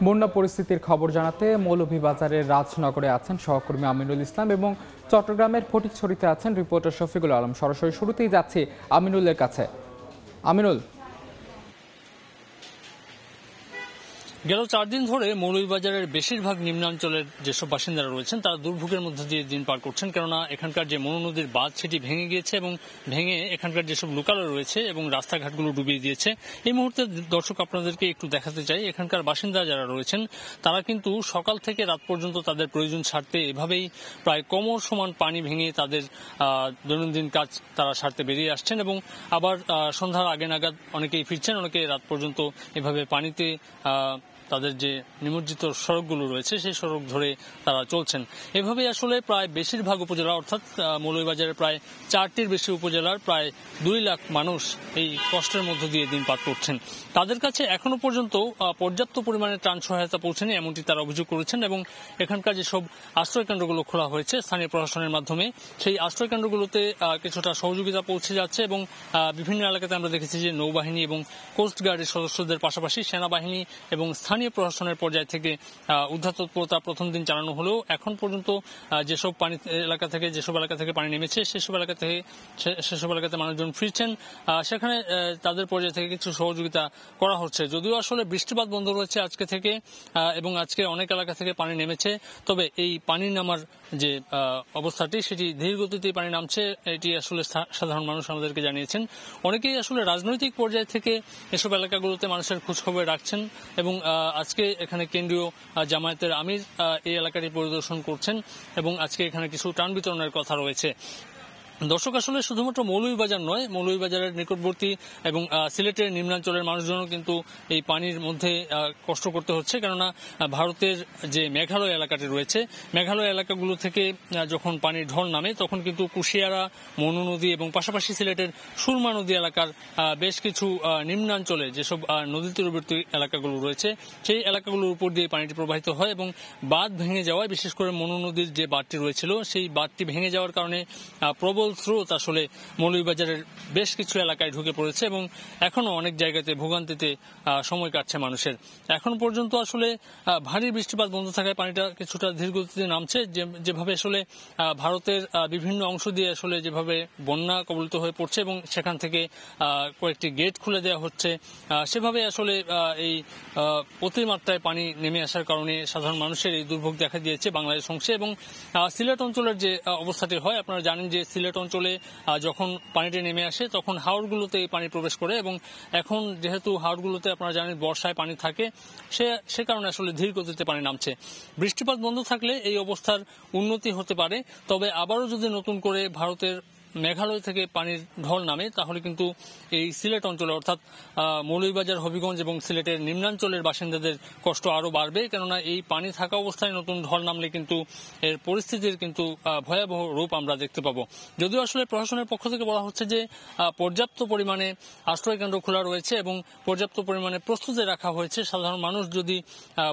বন্যা পরিস্থিতির খবর জানাতে মৌলভীবাজারের রাজনগরে আছেন সহকর্মী আমিনুল ইসলাম এবং চট্টগ্রামের ফটিকছড়িতে আছেন রিপোর্টার শফিকুল আলম। সরাসরি শুরুতেই যাচ্ছি আমিনুলের কাছে। আমিনুল, গেল 4 দিন ধরে মৌলভীবাজারের বেশিরভাগ নিম্নাঞ্চলের যেসব বাসিন্দারা রয়েছেন তারা দুর্ভোগের মধ্যে দিয়ে দিন পার করছেন, কেননা এখানকার যে মনু নদীর বাঁধ সেটি ভেঙে গিয়েছে এবং ভেঙে এখানকার যেসব লোকালয় রয়েছে এবং রাস্তাঘাটগুলো ডুবিয়ে দিয়েছে। এই মুহূর্তে দর্শক আপনাদেরকে একটু দেখাতে চাই, এখানকার বাসিন্দা যারা রয়েছেন তারা কিন্তু সকাল থেকে রাত পর্যন্ত তাদের প্রয়োজন সারতে এভাবেই প্রায় কোমর সমান পানি ভেঙে তাদের দৈনন্দিন কাজ তারা সারতে বেরিয়ে আসছেন এবং আবার সন্ধ্যার আগে নাগাদ অনেকেই ফিরছেন, অনেকে রাত পর্যন্ত এভাবে পানিতে তাদের যে নিমজ্জিত সড়কগুলো রয়েছে সেই সড়ক ধরে তারা চলছেন। এভাবে আসলে প্রায় বেশিরভাগ উপজেলা অর্থাৎ মৌলভীবাজারের প্রায় 4টির বেশি উপজেলার প্রায় 2 লাখ মানুষ এই কষ্টের মধ্য দিয়ে দিন পার করছেন। তাদের কাছে এখনো পর্যন্ত পর্যাপ্ত পরিমাণে ত্রাণ সহায়তা পৌঁছেনি এমনটি তারা অভিযোগ করেছেন এবং এখানকার যেসব আশ্রয় কেন্দ্রগুলো খোলা হয়েছে স্থানীয় প্রশাসনের মাধ্যমে সেই আশ্রয় কেন্দ্রগুলোতে কিছুটা সহযোগিতা পৌঁছে যাচ্ছে এবং বিভিন্ন এলাকাতে আমরা দেখেছি যে নৌবাহিনী এবং কোস্টগার্ডের সদস্যদের পাশাপাশি সেনাবাহিনী এবং স্থানীয় প্রশাসনের পর্যায় থেকে উদ্ধার তৎপরতা প্রথম দিন চালানো হলেও এখন পর্যন্ত যেসব এলাকা থেকে পানি নেমেছে সেসব এলাকাতে মানুষজন ফিরছেন, সেখানে তাদের পর্যায় থেকে কিছু সহযোগিতা করা হচ্ছে। যদিও আসলে বৃষ্টিপাত বন্ধ রয়েছে আজকে থেকে এবং আজকে অনেক এলাকা থেকে পানি নেমেছে, তবে এই পানি নামার যে অবস্থাটি সেটি ধীর গতিতেই পানি নামছে এটি আসলে সাধারণ মানুষ আমাদেরকে জানিয়েছেন। অনেকেই আসলে রাজনৈতিক পর্যায় থেকে এসব এলাকাগুলোতে মানুষের খোঁজখবর রাখছেন এবং আজকে এখানে কেন্দ্রীয় জামায়াতের আমির এই এলাকাটি পরিদর্শন করছেন এবং আজকে এখানে কিছু ত্রাণ বিতরণের কথা রয়েছে। দর্শক, আসলে শুধুমাত্র মৌলভীবাজার নয়, মৌলভীবাজারের নিকটবর্তী এবং সিলেটের নিম্নাঞ্চলের মানুষজনও কিন্তু এই পানির মধ্যে কষ্ট করতে হচ্ছে, কেননা ভারতের যে মেঘালয় এলাকাটি রয়েছে মেঘালয় এলাকাগুলো থেকে যখন পানির ঢল নামে তখন কিন্তু কুশিয়ারা, মনু নদী এবং পাশাপাশি সিলেটের সুরমা নদী এলাকার বেশ কিছু নিম্নাঞ্চলে যেসব নদী তীরবর্তী এলাকাগুলো রয়েছে সেই এলাকাগুলোর উপর দিয়ে পানিটি প্রবাহিত হয় এবং বাঁধ ভেঙে যাওয়ায়, বিশেষ করে মনু নদীর যে বাঁধটি রয়েছিল সেই বাঁধটি ভেঙে যাওয়ার কারণে প্রবল স্রোত আসলে মৌলভীবাজারের বেশ কিছু এলাকায় ঢুকে পড়েছে এবং এখনো অনেক জায়গাতে ভোগান্তিতে সময় কাটছে মানুষের। এখন পর্যন্ত আসলে ভারী বৃষ্টিপাত বন্ধ থাকায় পানিটা কিছুটা ধীরগতিতে নামছে। যেভাবে আসলে ভারতের বিভিন্ন অংশ দিয়ে আসলে যেভাবে বন্যা কবলিত হয়ে পড়ছে এবং সেখান থেকে কয়েকটি গেট খুলে দেওয়া হচ্ছে, সেভাবে আসলে এই অতিমাত্রায় পানি নেমে আসার কারণে সাধারণ মানুষের এই দুর্ভোগ দেখা দিয়েছে বাংলাদেশ অংশে। এবং সিলেট অঞ্চলের যে অবস্থাটি হয়, আপনারা জানেন যে সিলেট অঞ্চলে যখন পানিটা নেমে আসে তখন হাওড়গুলোতে পানি প্রবেশ করে এবং এখন যেহেতু হাওড়গুলোতে আপনারা জানেন বর্ষায় পানি থাকে, সে কারণে আসলে ধীর গতিতে পানি নামছে। বৃষ্টিপাত বন্ধ থাকলে এই অবস্থার উন্নতি হতে পারে, তবে আবারও যদি নতুন করে ভারতের মেঘালয় থেকে পানির ঢল নামে তাহলে কিন্তু এই সিলেট অঞ্চলে অর্থাৎ মৌলভীবাজার, হবিগঞ্জ এবং সিলেটের নিম্নাঞ্চলের বাসিন্দাদের কষ্ট আরো বাড়বে, কেননা এই পানি থাকা অবস্থায় নতুন ঢল নামলে কিন্তু এর পরিস্থিতির কিন্তু ভয়াবহ রূপ আমরা দেখতে পাবো। যদিও আসলে প্রশাসনের পক্ষ থেকে বলা হচ্ছে যে পর্যাপ্ত পরিমাণে আশ্রয় কেন্দ্র খোলা রয়েছে এবং পর্যাপ্ত পরিমাণে প্রস্তুতি রাখা হয়েছে। সাধারণ মানুষ যদি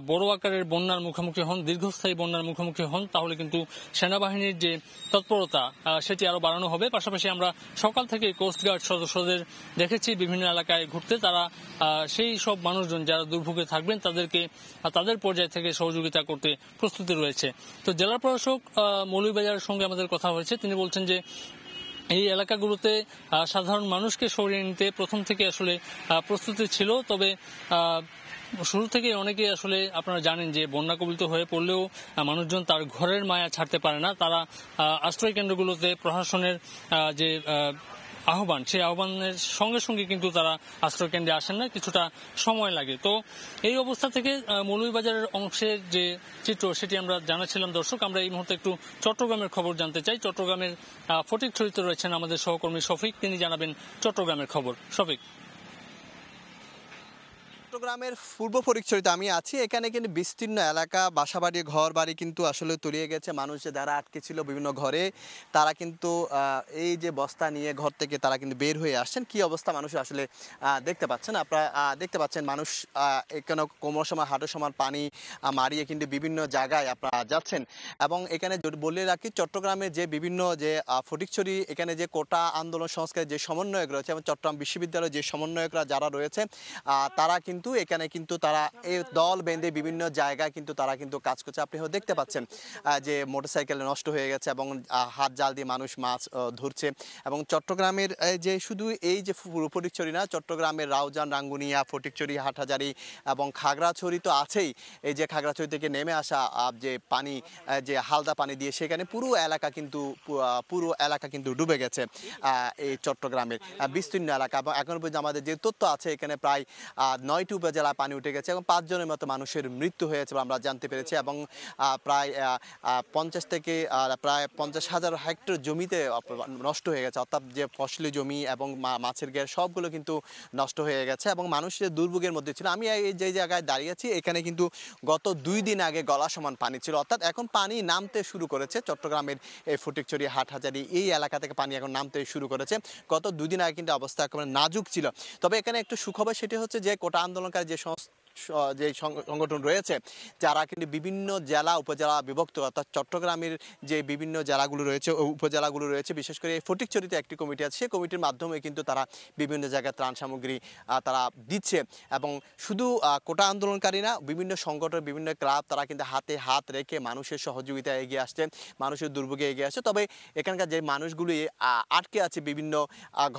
বড় আকারের বন্যার মুখোমুখি হন, দীর্ঘস্থায়ী বন্যার মুখোমুখি হন, তাহলে কিন্তু সেনাবাহিনীর যে তৎপরতা সেটি আরো বাড়ানো হবে। পাশাপাশি আমরা সকাল থেকে কোস্টগার্ড সদস্যদের দেখেছি বিভিন্ন এলাকায় ঘুরতে, তারা সেই সব মানুষজন যারা দুর্ভোগে থাকবেন তাদেরকে তাদের পর্যায় থেকে সহযোগিতা করতে প্রস্তুতি রয়েছে। তো জেলা প্রশাসক মৌলভীবাজারের সঙ্গে আমাদের কথা হয়েছে, তিনি বলছেন যে এই এলাকাগুলোতে সাধারণ মানুষকে সরিয়ে নিতে প্রথম থেকে আসলে প্রস্তুতি ছিল, তবে শুরু থেকে অনেকেই আসলে আপনারা জানেন যে বন্যা কবলিত হয়ে পড়লেও মানুষজন তার ঘরের মায়া ছাড়তে পারে না। তারা আশ্রয় কেন্দ্রগুলোতে প্রশাসনের যে আহ্বান, সেই আহ্বানের সঙ্গে সঙ্গে কিন্তু তারা আশ্রয় কেন্দ্রে আসেন না, কিছুটা সময় লাগে। তো এই অবস্থা থেকে মৌলভীবাজারের অংশের যে চিত্র সেটি আমরা জানাচ্ছিলাম। দর্শক, আমরা এই মুহূর্তে একটু চট্টগ্রামের খবর জানতে চাই। চট্টগ্রামের ফটিকছড়িতে রয়েছেন আমাদের সহকর্মী শফিক, তিনি জানাবেন চট্টগ্রামের খবর। শফিক। চট্টগ্রামের পূর্ব ফটিকছড়িতে আমি আছি। এখানে কিন্তু বিস্তীর্ণ এলাকা, বাসাবাড়ি, ঘর বাড়ি কিন্তু আসলে তলিয়ে গেছে। মানুষ যারা আটকে ছিল বিভিন্ন ঘরে, তারা কিন্তু এই যে বস্তা নিয়ে ঘর থেকে তারা কিন্তু বের হয়ে আসছেন। কি অবস্থা মানুষের আসলে দেখতে পাচ্ছেন, আপনারা দেখতে পাচ্ছেন মানুষ এখানে কোমর সমান, হাঁটু সমান পানি মারিয়ে কিন্তু বিভিন্ন জায়গায় আপনারা যাচ্ছেন। এবং এখানে বলে রাখি, চট্টগ্রামে যে বিভিন্ন যে ফটিকছড়ি, এখানে যে কোটা আন্দোলন সংস্কারের যে সমন্বয়ক রয়েছে এবং চট্টগ্রাম বিশ্ববিদ্যালয়ের যে সমন্বয়করা যারা রয়েছে তারা কিন্তু কিন্তু এখানে কিন্তু তারা এই দল বেঁধে বিভিন্ন জায়গায় কিন্তু তারা কিন্তু কাজ করছে। আপনি হয়তো দেখতে পাচ্ছেন যে মোটরসাইকেল নষ্ট হয়ে গেছে এবং হাত জাল দিয়ে মানুষ মাছ ধরছে। এবং চট্টগ্রামের যে শুধু এই যে ফটিকছড়ি না, চট্টগ্রামের রাউজান, রাঙ্গুনিয়া, ফটিকছড়ি, হাটহাজারী এবং খাগড়াছড়ি তো আছেই। এই যে খাগড়াছড়ি থেকে নেমে আসা যে পানি, যে হালদা পানি দিয়ে সেখানে পুরো এলাকা কিন্তু ডুবে গেছে এই চট্টগ্রামের বিস্তীর্ণ এলাকা। এবং এখন পর্যন্ত আমাদের যে তথ্য আছে এখানে প্রায় 9টি উপজেলায় পানি উঠে গেছে এবং 5 জনের মতো মানুষের মৃত্যু হয়েছে আমরা জানতে পেরেছি। এবং প্রায় 50 থেকে প্রায় 50,000 হেক্টর জমিতে নষ্ট হয়ে গেছে, অর্থাৎ যে ফসলি জমি এবং মাছের ঘের সবগুলো কিন্তু নষ্ট হয়ে গেছে এবং মানুষের দুর্ভোগের মধ্যে ছিল। আমি এই যে জায়গায় দাঁড়িয়েছি এখানে কিন্তু গত 2 দিন আগে গলা সমান পানি ছিল, অর্থাৎ এখন পানি নামতে শুরু করেছে। চট্টগ্রামের এই ফটিকছড়ি, হাটহাজারী এই এলাকা থেকে পানি এখন নামতে শুরু করেছে। গত 2 দিন আগে কিন্তু অবস্থা একেবারে নাজুক ছিল। তবে এখানে একটু সুখবর, সেটি হচ্ছে যে কোটা আন্দোলনকারী যে সংগঠন রয়েছে যারা কিন্তু বিভিন্ন জেলা উপজেলা বিভক্ত, অর্থাৎ চট্টগ্রামের যে বিভিন্ন জেলাগুলো রয়েছে উপজেলাগুলো রয়েছে, বিশেষ করে ফটিকছড়িতে একটি কমিটি আছে, সেই কমিটির মাধ্যমে কিন্তু তারা বিভিন্ন জায়গায় ত্রাণ সামগ্রী তারা দিচ্ছে। এবং শুধু কোটা আন্দোলনকারী না, বিভিন্ন সংগঠন, বিভিন্ন ক্লাব তারা কিন্তু হাতে হাত রেখে মানুষের সহযোগিতায় এগিয়ে আসছে, মানুষের দুর্ভোগে এগিয়ে আসছে। তবে এখানকার যে মানুষগুলি আটকে আছে বিভিন্ন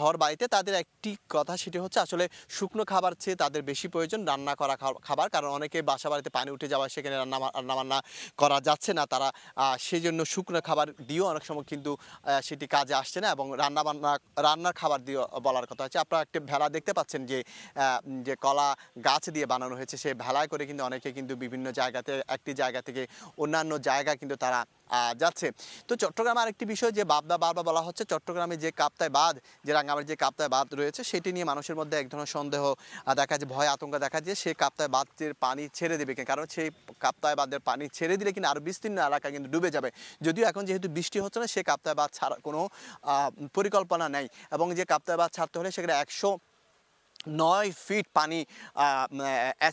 ঘর বাড়িতে, তাদের একটি কথা সেটি হচ্ছে আসলে শুকনো খাবার চেয়ে তাদের বেশি প্রয়োজন রান্না করা খাবার। কারণ অনেকে বাসা বাড়িতে পানি উঠে যাওয়ায় সেখানে রান্না করা যাচ্ছে না, তারা সেই জন্য শুকনো খাবার দিয়েও অনেক সময় কিন্তু সেটি কাজে আসছে না। এবং রান্নার খাবার দিয়ে বলার কথা হচ্ছে, আপনারা একটা ভেলা দেখতে পাচ্ছেন যে কলা গাছ দিয়ে বানানো হয়েছে, সেই ভেলায় করে কিন্তু অনেকে কিন্তু বিভিন্ন জায়গাতে একটি জায়গা থেকে অন্যান্য জায়গায় কিন্তু তারা যাচ্ছে। তো চট্টগ্রামে আরেকটি বিষয় যে বারবার বলা হচ্ছে, চট্টগ্রামে যে কাপ্তাই বাঁধ, যে রাঙ্গামাটির যে কাপ্তাই বাঁধ রয়েছে সেটি নিয়ে মানুষের মধ্যে এক ধরনের সন্দেহ দেখা যায়, ভয় আতঙ্ক দেখা যায় সেই কাপ্তাই বাঁধের পানি ছেড়ে দেবে কিনা, কারণ সেই কাপ্তাই বাঁধের পানি ছেড়ে দিলে কিন্তু আরও বিস্তীর্ণ এলাকা কিন্তু ডুবে যাবে। যদিও এখন যেহেতু বৃষ্টি হচ্ছে না, সে কাপ্তাই বাঁধ ছাড়া কোনো পরিকল্পনা নেই। এবং যে কাপ্তাই বাঁধ ছাড়তে হলে সেখানে 109 ফিট পানি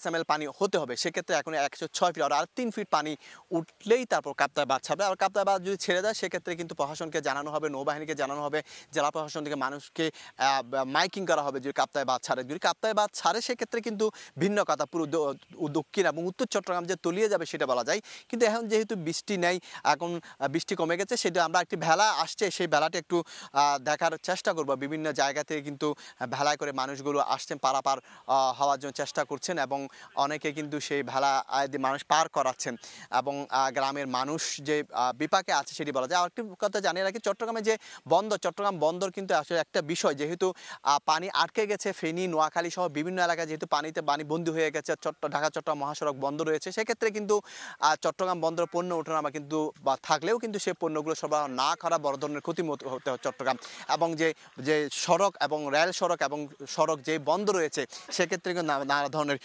SML পানি হতে হবে, সেক্ষেত্রে এখন 106 ফিট, আর 3 ফিট পানি উঠলেই তারপর কাপ্তাই বাঁধ ছাড়বে। আর কাপ্তাই বাঁধ যদি ছেড়ে দেয় সেক্ষেত্রে কিন্তু প্রশাসনকে জানানো হবে, নৌবাহিনীকে জানানো হবে, জেলা প্রশাসন থেকে মানুষকে মাইকিং করা হবে যদি কাপ্তাই বাঁধ ছাড়ে। যদি কাপ্তাই বাঁধ ছাড়ে সেক্ষেত্রে কিন্তু ভিন্ন কথা, পুরো দক্ষিণ এবং উত্তর চট্টগ্রাম যে তলিয়ে যাবে সেটা বলা যায়। কিন্তু এখন যেহেতু বৃষ্টি নেই, এখন বৃষ্টি কমে গেছে, সেটা আমরা একটি ভেলা আসছে, সেই ভেলাটি একটু দেখার চেষ্টা করব। বিভিন্ন জায়গা থেকে কিন্তু ভেলায় করে মানুষগুলো আসছেন, পারাপার হওয়ার জন্য চেষ্টা করছেন এবং অনেকে কিন্তু সেই ভেলা মানুষ পার করাচ্ছেন এবং গ্রামের মানুষ যে বিপাকে আছে সেটি বলা যায়। আরেকটি কথা জানিয়ে রাখি, চট্টগ্রামে যে চট্টগ্রাম বন্দর কিন্তু আসলে একটা বিষয়, যেহেতু পানি আটকে গেছে ফেনী, নোয়াখালী সহ বিভিন্ন এলাকায়, যেহেতু পানিতে বন্দী হয়ে গেছে, ঢাকা চট্টগ্রাম মহাসড়ক বন্ধ রয়েছে, সেক্ষেত্রে কিন্তু চট্টগ্রাম বন্দর পণ্য ওঠানামা কিন্তু থাকলেও কিন্তু সেই পণ্যগুলো সরবরাহ না করা বড় ধরনের ক্ষতি হতে হয় চট্টগ্রাম। এবং যে সড়ক এবং রেল সড়ক এবং সড়ক যে বন্ধ রয়েছে সেক্ষেত্রে কিন্তু নানা ধরনের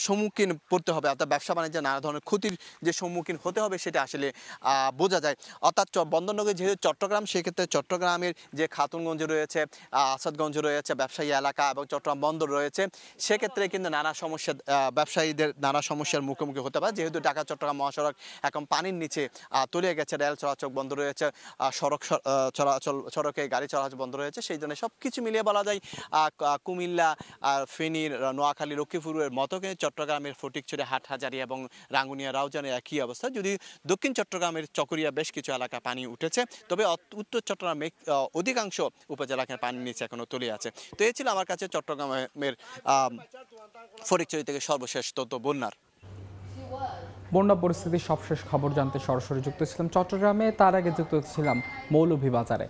সম্মুখীন পড়তে হবে, অর্থাৎ ব্যবসা বাণিজ্যে নানা ধরনের ক্ষতির যে সম্মুখীন হতে হবে সেটা আসলে বোঝা যায়। অর্থাৎ বন্দরনগরী যেহেতু চট্টগ্রাম, সেক্ষেত্রে চট্টগ্রামের যে খাতুনগঞ্জ রয়েছে, আসাদগঞ্জ রয়েছে, ব্যবসায়ী এলাকা এবং চট্টগ্রাম বন্দর রয়েছে, সেক্ষেত্রে কিন্তু নানা সমস্যা, ব্যবসায়ীদের নানা সমস্যার মুখোমুখি হতে পারে। যেহেতু ঢাকা চট্টগ্রাম মহাসড়ক এখন পানির নিচে তলিয়ে গেছে, রেল চলাচল বন্ধ রয়েছে, সড়কে গাড়ি চলাচল বন্ধ রয়েছে, সেই জন্য সব কিছু মিলিয়ে বলা যায় কুমিল্লা, ফেনীর, নোয়াখালী, লক্ষ্মীপুরের মতো কিন্তু চট্টগ্রামের ফটিকছড়ি, হাটহাজারী এবং রাঙ্গুনিয়া, রাউজানের একই অবস্থা। যদি দক্ষিণ চট্টগ্রামের চকরিয়া বেশ কিছু এলাকা পানি উঠেছে, তবে উত্তর চট্টগ্রামের অধিকাংশ উপজেলাকে পানির নিচে এখনো তলিয়ে আছে। তো এই ছিল আমার কাছে চট্টগ্রামের ফটিকছড়ি থেকে সর্বশেষ তথ্য বন্যার। বন্যা পরিস্থিতির সবশেষ খবর জানতে সরাসরি যুক্ত ছিলাম চট্টগ্রামে, তার আগে যুক্ত ছিলাম মৌলভীবাজারে।